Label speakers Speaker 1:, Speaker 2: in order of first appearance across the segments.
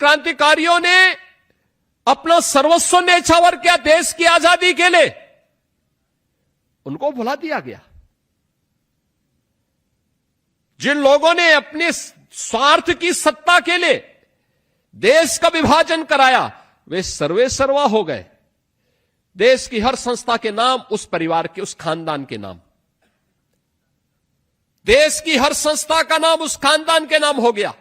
Speaker 1: क्रांतिकारियों ने अपना सर्वस्व न्यौछावर किया देश की आजादी के लिए, उनको भुला दिया गया। जिन लोगों ने अपने स्वार्थ की सत्ता के लिए देश का विभाजन कराया, वे सर्वे सर्वा हो गए। देश की हर संस्था के नाम उस परिवार के, उस खानदान के नाम, देश की हर संस्था का नाम उस खानदान के नाम हो गया।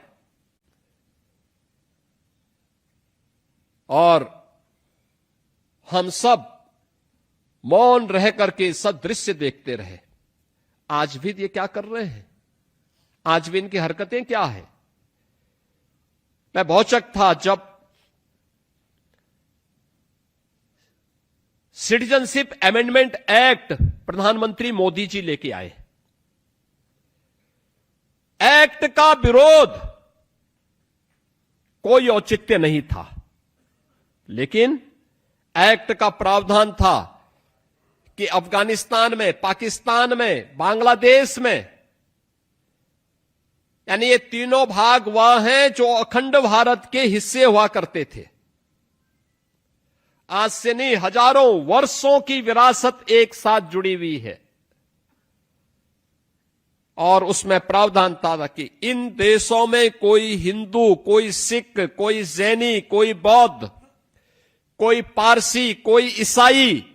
Speaker 1: और हम सब मौन रह करके सब दृश्य देखते रहे। आज भी ये क्या कर रहे हैं? आज भी इनकी हरकतें क्या है? मैं भौचक था जब सिटीजनशिप अमेंडमेंट एक्ट प्रधानमंत्री मोदी जी लेके आए। एक्ट का विरोध कोई औचित्य नहीं था, लेकिन एक्ट का प्रावधान था कि अफगानिस्तान में, पाकिस्तान में, बांग्लादेश में, यानी ये तीनों भाग वह हैं जो अखंड भारत के हिस्से हुआ करते थे। आज से नहीं, हजारों वर्षों की विरासत एक साथ जुड़ी हुई है। और उसमें प्रावधान था कि इन देशों में कोई हिंदू, कोई सिख, कोई जैनी, कोई बौद्ध, कोई पारसी, कोई ईसाई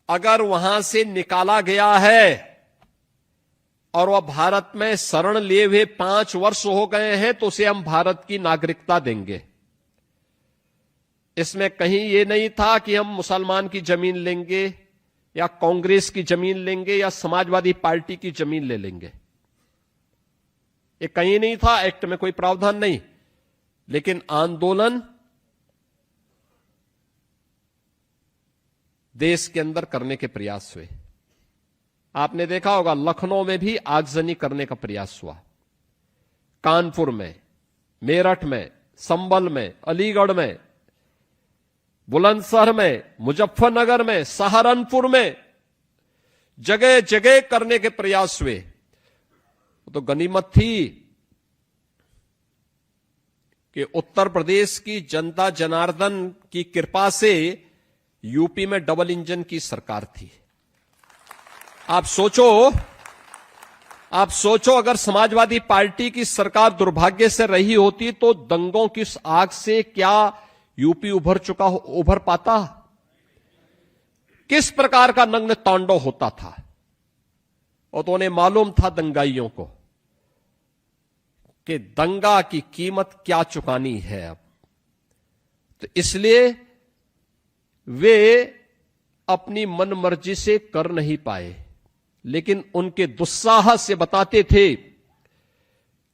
Speaker 1: अगर वहां से निकाला गया है और वह भारत में शरण लिए हुए 5 वर्ष हो गए हैं, तो उसे हम भारत की नागरिकता देंगे। इसमें कहीं यह नहीं था कि हम मुसलमान की जमीन लेंगे या कांग्रेस की जमीन लेंगे या समाजवादी पार्टी की जमीन ले लेंगे। ये कहीं नहीं था, एक्ट में कोई प्रावधान नहीं। लेकिन आंदोलन देश के अंदर करने के प्रयास हुए। आपने देखा होगा लखनऊ में भी आगजनी करने का प्रयास हुआ, कानपुर में, मेरठ में, संभल में, अलीगढ़ में, बुलंदशहर में, मुजफ्फरनगर में, सहारनपुर में, जगह जगह करने के प्रयास हुए। तो गनीमत थी कि उत्तर प्रदेश की जनता जनार्दन की कृपा से यूपी में डबल इंजन की सरकार थी। आप सोचो अगर समाजवादी पार्टी की सरकार दुर्भाग्य से रही होती तो दंगों की इस आग से क्या यूपी उभर पाता? किस प्रकार का नग्न तांडव होता था? और तो उन्हें मालूम था दंगाइयों को कि दंगा की कीमत क्या चुकानी है अब। तो इसलिए वे अपनी मनमर्जी से कर नहीं पाए, लेकिन उनके दुस्साहस से बताते थे।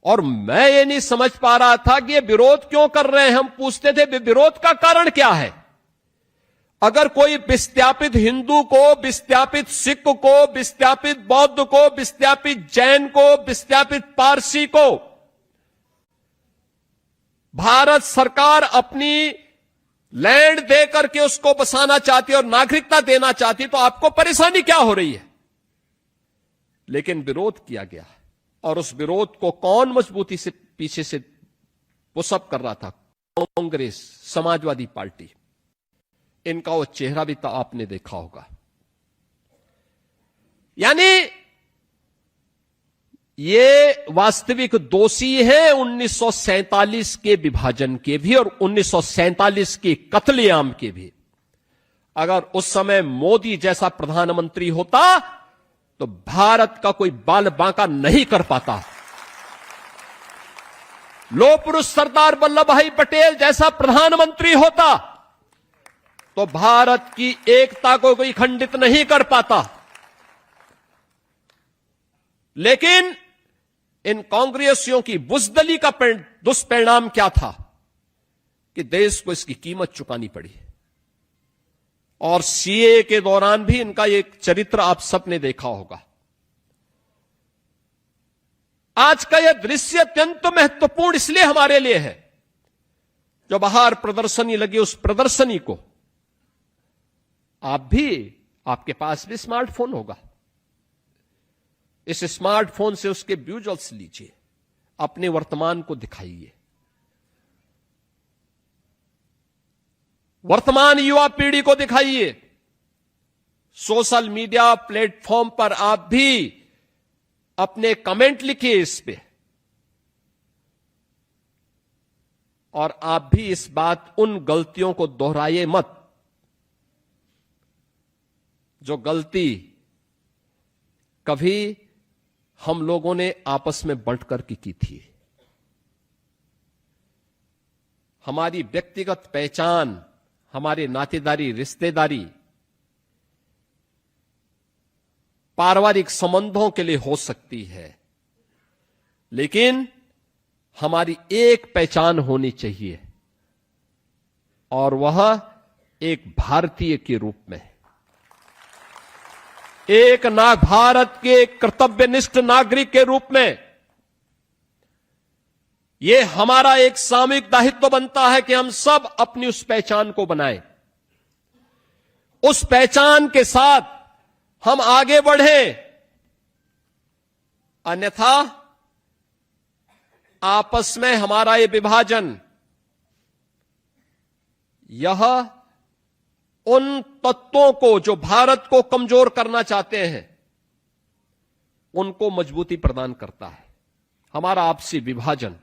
Speaker 1: और मैं ये नहीं समझ पा रहा था कि ये विरोध क्यों कर रहे हैं। हम पूछते थे विरोध का कारण क्या है? अगर कोई विस्थापित हिंदू को, विस्थापित सिख को, विस्थापित बौद्ध को, विस्थापित जैन को, विस्थापित पारसी को भारत सरकार अपनी लैंड देकर के उसको बसाना चाहती है और नागरिकता देना चाहती है, तो आपको परेशानी क्या हो रही है? लेकिन विरोध किया गया, और उस विरोध को कौन मजबूती से पीछे से पुशअप कर रहा था? कांग्रेस, समाजवादी पार्टी। इनका वो चेहरा भी तो आपने देखा होगा। यानी ये वास्तविक दोषी हैं 1947 के विभाजन के भी और 1947 के कत्लेआम के भी। अगर उस समय मोदी जैसा प्रधानमंत्री होता तो भारत का कोई बाल बांका नहीं कर पाता। लौह पुरुष सरदार वल्लभ भाई पटेल जैसा प्रधानमंत्री होता तो भारत की एकता को कोई खंडित नहीं कर पाता। लेकिन इन कांग्रेसियों की बुजदली का दुष्परिणाम क्या था कि देश को इसकी कीमत चुकानी पड़ी। और सीए के दौरान भी इनका एक चरित्र आप सबने देखा होगा। आज का यह दृश्य अत्यंत महत्वपूर्ण इसलिए हमारे लिए है, जो बाहर प्रदर्शनी लगी उस प्रदर्शनी को आपके पास भी स्मार्टफोन होगा। इस स्मार्टफोन से उसके विजुअल्स लीजिए, अपने वर्तमान को दिखाइए। वर्तमान युवा पीढ़ी को दिखाइए। सोशल मीडिया प्लेटफॉर्म पर आप भी अपने कमेंट लिखिए इस पे, और आप भी इस बात उन गलतियों को दोहराइए मत जो गलती कभी हम लोगों ने आपस में बांटकर की थी। हमारी व्यक्तिगत पहचान, हमारी नातेदारी, रिश्तेदारी, पारिवारिक संबंधों के लिए हो सकती है, लेकिन हमारी एक पहचान होनी चाहिए, और वह एक भारतीय के रूप में, एक भारत के कर्तव्यनिष्ठ नागरिक के रूप में। यह हमारा एक सामूहिक दायित्व बनता है कि हम सब अपनी उस पहचान को बनाएं, उस पहचान के साथ हम आगे बढ़ें। अन्यथा आपस में हमारा ये विभाजन, यह उन तत्वों को जो भारत को कमजोर करना चाहते हैं, उनको मजबूती प्रदान करता है। हमारा आपसी विभाजन